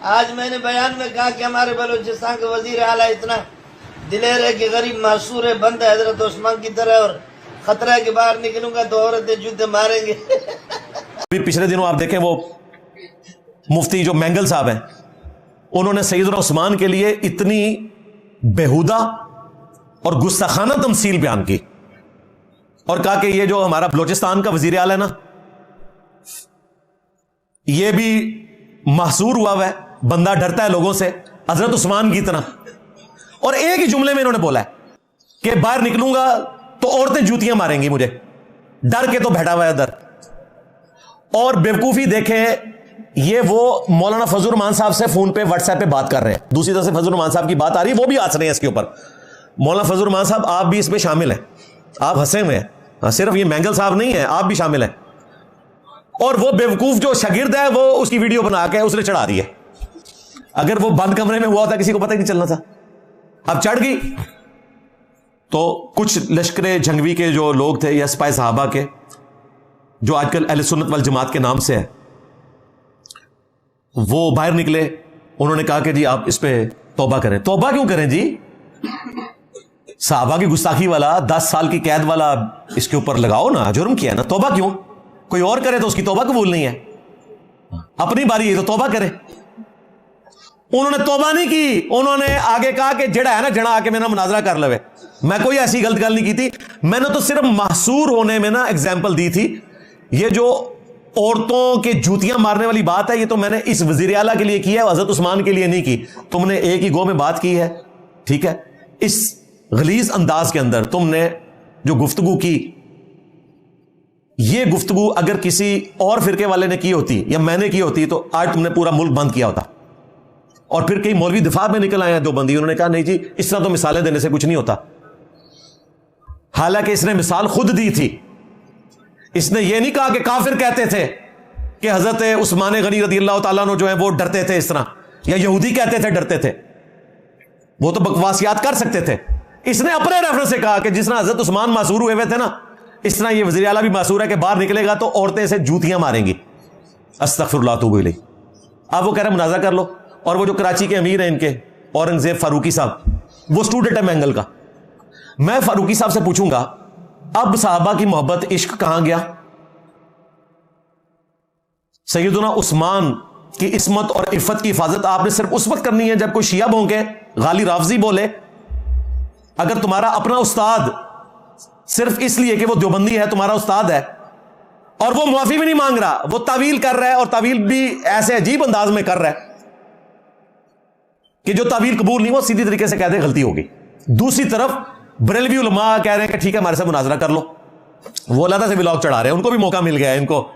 آج میں نے بیان میں کہا کہ ہمارے بلوچستان کا وزیر اعلیٰ اتنا دلیر ہے کہ غریب معصور ہے، بند ہے حضرت عثمان کی طرح، اور خطرہ ہے کہ باہر نکلوں گا تو عورتیں جوتے ماریں گے۔ پچھلے دنوں آپ دیکھیں وہ مفتی جو مینگل صاحب ہیں، انہوں نے سیدنا عثمان کے لیے اتنی بےہودہ اور گستاخانہ تمثیل بیان کی اور کہا کہ یہ جو ہمارا بلوچستان کا وزیر اعلیٰ ہے نا، یہ بھی محصور ہوا ہے، بندہ ڈرتا ہے لوگوں سے حضرت عثمان کی طرح۔ اور ایک ہی جملے میں انہوں نے بولا ہے کہ باہر نکلوں گا تو عورتیں جوتیاں ماریں گی مجھے، ڈر کے تو بیٹھا ہوا ہے ادھر۔ اور بیوقوفی دیکھیں، یہ وہ مولانا فضل الرحمان صاحب سے فون پہ واٹس ایپ پہ بات کر رہے ہیں، دوسری طرف سے فضل الرحمان صاحب کی بات آ رہی ہے، وہ بھی ہنس رہے ہیں اس کے اوپر۔ مولانا فضل الرحمان صاحب آپ بھی اس میں شامل ہیں، آپ ہنسے ہوئے ہیں، صرف یہ مینگل صاحب نہیں ہیں، آپ بھی شامل ہیں۔ اور وہ بیوقوف جو شاگرد ہے وہ اس کی ویڈیو بنا کے اس نے چڑھا دی ہے، اگر وہ بند کمرے میں ہوا ہوتا کسی کو پتہ ہی نہیں چلنا تھا، اب چڑھ گئی۔ تو کچھ لشکر جنگوی کے جو لوگ تھے یا سپاہی صحابہ کے، جو آج کل اہل سنت والجماعت کے نام سے ہے، وہ باہر نکلے، انہوں نے کہا کہ جی آپ اس پہ توبہ کریں۔ توبہ کیوں کریں جی؟ صحابہ کی گستاخی والا 10 سال کی قید والا اس کے اوپر لگاؤ نا، جرم کیا نا، توبہ کیوں؟ کوئی اور کرے تو اس کی توبہ قبول نہیں ہے، اپنی باری ہے تو توبہ کرے۔ انہوں نے توبہ نہیں کی، انہوں نے آگے کہا کہ جڑا ہے نا جڑا آ کے میرا مناظرہ کر لوے۔ میں کوئی ایسی غلط گل نہیں کی تھی، میں نے تو صرف محصور ہونے میں نا ایگزامپل دی تھی۔ یہ جو عورتوں کے جوتیاں مارنے والی بات ہے، یہ تو میں نے اس وزیر اعلیٰ کے لیے کی ہے، حضرت عثمان کے لیے نہیں کی۔ تم نے ایک ہی گو میں بات کی ہے، ٹھیک ہے، اس غلیظ انداز کے اندر تم نے جو گفتگو کی، یہ گفتگو اگر کسی اور فرقے والے نے کی ہوتی یا میں نے کی ہوتی تو آج تم نے پورا ملک بند کیا ہوتا۔ اور پھر کئی مولوی دفاع میں نکل آئے ہیں دو بندی، انہوں نے کہا نہیں جی اس طرح تو مثالیں دینے سے کچھ نہیں ہوتا، حالانکہ اس نے مثال خود دی تھی۔ اس نے یہ نہیں کہا کہ کافر کہتے تھے کہ حضرت عثمان غنی رضی اللہ تعالیٰ عنہ جو ہیں وہ ڈرتے تھے اس طرح، یا یہودی کہتے تھے ڈرتے تھے، وہ تو بکواسیات کر سکتے تھے۔ اس نے اپنے ریفرنس سے کہا کہ جس طرح حضرت عثمان معصور ہوئے تھے نا، اس طرح یہ وزیر اعلیٰ بھی معصور ہے کہ باہر نکلے گا تو عورتیں سے جوتیاں ماریں گی۔ استغفر اللہ توب الیہ۔ اب وہ کہہ رہے مناظرہ کر لو، اور وہ جو کراچی کے امیر ہیں ان کے، اورنگزیب فاروقی صاحب، وہ اسٹوڈنٹ ہے مینگل کا۔ میں فاروقی صاحب سے پوچھوں گا اب صحابہ کی محبت عشق کہاں گیا؟ سیدنا عثمان کی عصمت اور عفت کی حفاظت آپ نے صرف اس وقت کرنی ہے جب کوئی شیعہ بھونکے، غالی رافضی بولے۔ اگر تمہارا اپنا استاد صرف اس لیے کہ وہ دیوبندی ہے تمہارا استاد ہے اور وہ معافی بھی نہیں مانگ رہا، وہ تعویل کر رہا ہے، اور تعویل بھی ایسے عجیب انداز میں کر رہا ہے کہ جو تعویل قبول نہیں وہ سیدھی طریقے سے کہتے ہیں غلطی ہوگی۔ دوسری طرف بریلوی علماء کہہ رہے ہیں کہ ٹھیک ہے ہمارے سے مناظرہ کر لو، وہ علیحدہ سے ولاگ چڑھا رہے ہیں، ان کو بھی موقع مل گیا ہے ان کو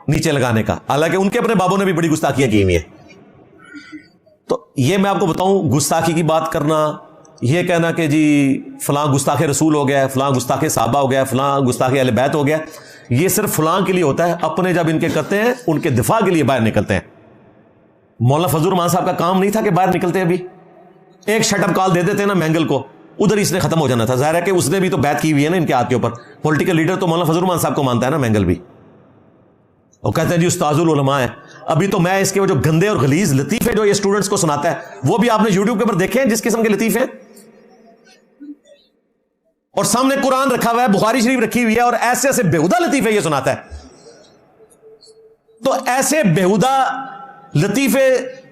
نیچے لگانے کا، حالانکہ ان کے اپنے بابوں نے بھی بڑی گستاخیاں کی ہوئی ہیں۔ تو یہ میں آپ کو بتاؤں، گستاخی کی بات کرنا، یہ کہنا کہ جی فلاں گستاخ رسول ہو گیا، فلاں گستاخ صحابہ ہو گیا، فلاں گستاخ اہل بیت ہو گیا، یہ صرف فلاں کے لیے ہوتا ہے، اپنے جب ان کے کرتے ہیں ان کے دفاع کے لیے باہر نکلتے ہیں۔ مولانا فضل الرحمان صاحب کا کام نہیں تھا کہ باہر نکلتے ابھی ایک شٹ اپ کال دے دیتے نا مینگل کو، ادھر اس نے ختم ہو جانا تھا۔ ظاہر ہے کہ اس نے بھی تو بیعت کی ہوئی ہے نا ان کے ہاتھ کے اوپر، پولیٹیکل لیڈر تو مولانا فضل الرحمان صاحب کو مانتا ہے نا مینگل بھی، اور کہتے ہیں جی استاذ العلماء ہے۔ ابھی تو میں اس کے وہ جو گندے اور غلیظ لطیفے جو یہ اسٹوڈنٹس کو سناتا ہے وہ بھی آپ نے یوٹیوب کے اوپر دیکھے ہیں جس قسم کے لطیفے، اور سامنے قرآن رکھا ہوا ہے، بخاری شریف رکھی ہوئی ہے، اور ایسے ایسے بےہودہ لطیفے یہ سناتا ہے۔ تو ایسے بےہودہ لطیفے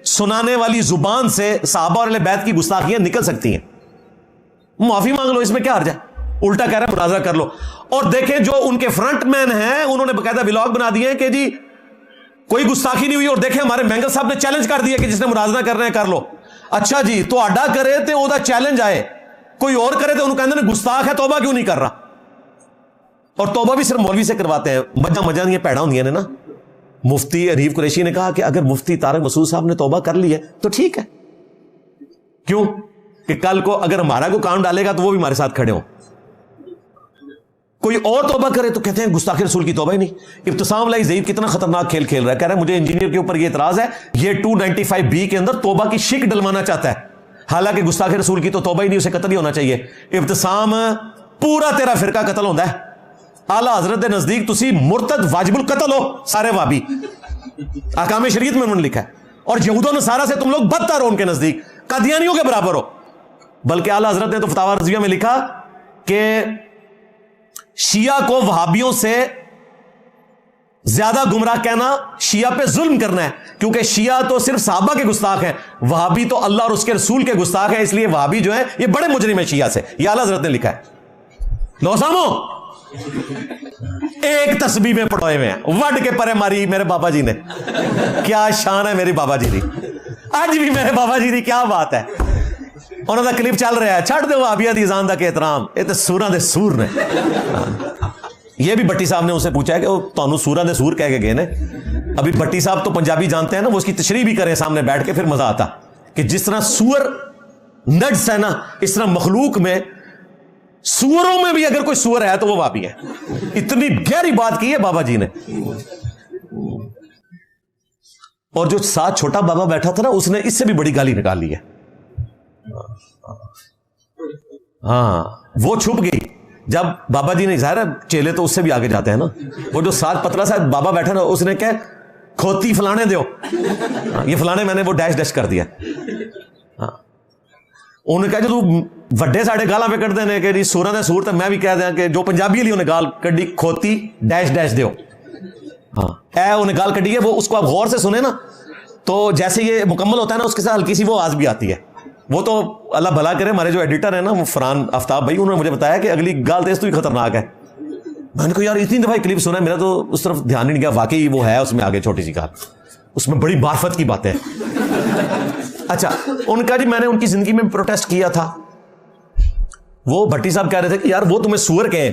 سنانے والی زبان سے صحابہ اور اہل بیت کی گستاخیاں نکل سکتی ہیں، معافی مانگ لو، اس میں کیا حرج ہے؟ الٹا کہہ رہا ہے مناظرہ کر لو۔ اور دیکھیں جو ان کے فرنٹ مین ہیں انہوں نے باقاعدہ ولاگ بنا دیے ہیں کہ جی کوئی گستاخی نہیں ہوئی، اور دیکھیں ہمارے مینگل صاحب نے چیلنج کر دیا کہ جس نے مناظرہ کر رہے ہیں کر لو۔ اچھا جی تو اڈا کرے تے وہ چیلنج آئے، کوئی اور کرے تو انہوں کہتے ہیں گستاخ ہے، توبہ کیوں نہیں کر رہا؟ اور توبہ بھی صرف مولوی سے کرواتے ہیں، مجھا نہیں پیڑا ہوندیاں نے نا۔ مفتی حنیف قریشی نے کہا کہ اگر مفتی طارق مسعود صاحب نے توبہ کر لی ہے تو ٹھیک ہے، کیوں کہ کل کو اگر ہمارا کو کام ڈالے گا تو وہ بھی ہمارے ساتھ کھڑے ہوں۔ کوئی اور توبہ کرے تو کہتے ہیں گستاخ رسول کی توبہ ہی نہیں۔ ابتسام لائی زید کتنا خطرناک کھیل کھیل رہا ہے، کہہ رہا ہے مجھے انجینئر کے اوپر یہ اعتراض ہے، یہ 295B کے اندر توبہ کی شک ڈلوانا چاہتا ہے، حالانکہ گستاخ رسول کی تو توبہ ہی نہیں، اسے قتل ہی ہونا چاہیے۔ ابتسام پورا تیرا فرقہ قتل ہوتا ہے، اعلیٰ حضرت دے نزدیک تسی مرتد واجب القتل ہو سارے وابی، احکام شریعت میں انہوں نے لکھا ہے۔ اور یہود و نصارہ سے تم لوگ بدتر ہو ان کے نزدیک، قادیانیوں کے برابر ہو. بلکہ اعلیٰ حضرت نے تو فتاوی رضویہ میں لکھا کہ شیعہ کو وہابیوں سے زیادہ گمراہ کہنا شیعہ پہ ظلم کرنا ہے، کیونکہ شیعہ تو صرف صحابہ کے گستاخ ہیں، وہابی تو اللہ اور اس کے رسول کے گستاخ ہیں، اس لیے وہابی جو ہیں یہ بڑے مجرم ہیں شیعہ سے. یہ اعلیٰ حضرت نے لکھا ہے. لو سامو ایک تسبیح میں پڑھوئے ہوئے ہیں، وڈ کے پرے ماری میرے بابا جی نے. کیا شان ہے میری بابا جی دی، آج بھی میرے بابا جی دی کیا بات ہے. انہوں کا کلپ چل رہا ہے، چھڑ دے وہابیہ دی ازان دا کے احترام، یہ تو سوراں دے سور نے. یہ بھی بٹی صاحب نے اسے پوچھا ہے کہ وہ تانوں سوراں دے سور کہہ کے گئے نے. ابھی بٹی صاحب تو پنجابی جانتے ہیں نا، وہ اس کی تشریح بھی کریں سامنے بیٹھ کے، پھر مزہ آتا کہ جس طرح سور نجس ہے نا، اس طرح مخلوق میں سوروں میں بھی اگر کوئی سور ہے تو وہ وہابی ہے. اتنی گہری بات کی ہے بابا جی نے. اور جو ساتھ چھوٹا بابا بیٹھا تھا نا، اس نے اس سے بھی بڑی گالی نکال لی ہے. ہاں وہ چھپ گئی جب بابا جی نے، ظاہر ہے چیلے تو اس سے بھی آگے جاتے ہیں نا. وہ جو ساتھ پتلا سا بابا بیٹھا نا، اس نے کہ کھوتی فلانے دیو، یہ فلانے میں نے وہ ڈیش ڈیش کر دیا. ہاں انہوں نے کہا جو وڈے ساڑے گالاں پہ کٹ دینے کہ جی سوراں دے سور، تو میں بھی کہہ دیا کہ جو پنجابی علی انہیں گال کڈی کھوتی ڈیش ڈیش دیو. ہاں اے انہیں گال کڈی ہے، وہ اس کو آپ غور سے سنیں نا تو جیسے یہ مکمل ہوتا ہے نا، اس کے ساتھ ہلکی سی وہ آواز بھی آتی ہے. وہ تو اللہ بھلا کرے، ہمارے جو ایڈیٹر ہیں نا وہ فرحان آفتاب بھائی، انہوں نے مجھے بتایا کہ اگلی گال تیز تو ہی خطرناک ہے. میں نے کہا یار اتنی دفعہ کلپ سنا ہے، میرا تو اس طرف دھیان ہی نہیں گیا. واقعی وہ ہے اس میں آگے چھوٹی سی گال، اس میں بڑی معرفت کی باتیں. اچھا ان کا جی میں نے ان کی زندگی میں پروٹیسٹ کیا تھا. وہ بھٹی صاحب کہہ رہے تھے کہ یار وہ تمہیں سور کہیں،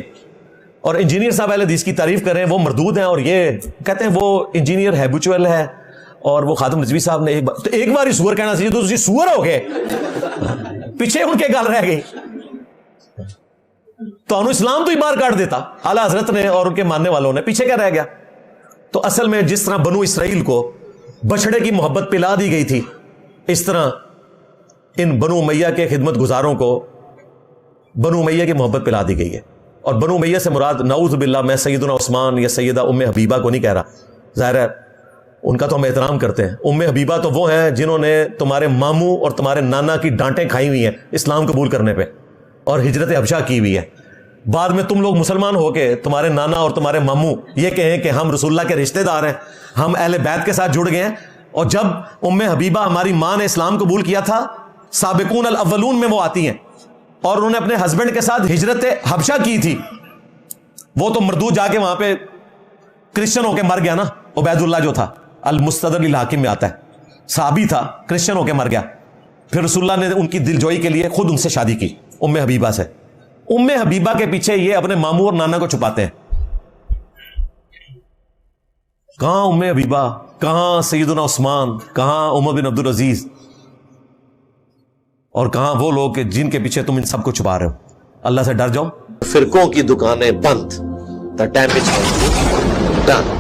اور انجینئر صاحب اہل حدیث کی تعریف کر رہے ہیں وہ مردود ہیں، اور یہ کہتے ہیں وہ انجینئر ہیبچوئل ہے. اور وہ خادم رضوی صاحب نے ایک بار ہی سور کہنا چاہیے، تو تسی سور ہو گئے. پیچھے ان کے گل رہ گئی، تو انہوں اسلام تو ہی باہر کاٹ دیتا اعلیٰ حضرت نے اور ان کے ماننے والوں نے. پیچھے کیا رہ گیا؟ تو اصل میں جس طرح بنو اسرائیل کو بچڑے کی محبت پلا دی گئی تھی، اس طرح ان بنو امیہ کے خدمت گزاروں کو بنو امیہ کی محبت پلا دی گئی ہے. اور بنو امیہ سے مراد نعوذ باللہ میں سیدنا عثمان یا سیدہ ام حبیبہ کو نہیں کہہ رہا، ظاہر ہے ان کا تو ہم احترام کرتے ہیں. ام حبیبہ تو وہ ہیں جنہوں نے تمہارے ماموں اور تمہارے نانا کی ڈانٹیں کھائی ہوئی ہیں اسلام قبول کرنے پہ، اور ہجرت حبشہ کی ہوئی ہے. بعد میں تم لوگ مسلمان ہو کے تمہارے نانا اور تمہارے ماموں یہ کہیں کہ ہم رسول اللہ کے رشتہ دار ہیں، ہم اہل بیت کے ساتھ جڑ گئے ہیں. اور جب ام حبیبہ ہماری ماں نے اسلام قبول کیا تھا، سابقون الاولون میں وہ آتی ہیں، اور انہوں نے اپنے ہسبینڈ کے ساتھ ہجرت حبشہ کی تھی. وہ تو مردود جا کے وہاں پہ کرسچن ہو کے مر گیا نا. عبید اللہ جو تھا المستدرک للحاکم میں آتا ہے، صحابی تھا، کرسچن ہو کے مر گیا. پھر رسول اللہ نے ان کی دل جوئی کے لیے خود ان سے شادی کی، ام حبیبہ سے. ام حبیبہ کے پیچھے یہ اپنے ماموں اور نانا کو چھپاتے ہیں. کہاں ام حبیبہ، کہاں سیدنا عثمان، کہاں عمر بن عبدالعزیز، اور کہاں وہ لوگ کہ جن کے پیچھے تم ان سب کو چھپا رہے ہو. اللہ سے ڈر جاؤ. فرقوں کی دکانیں بند. The damage has been done.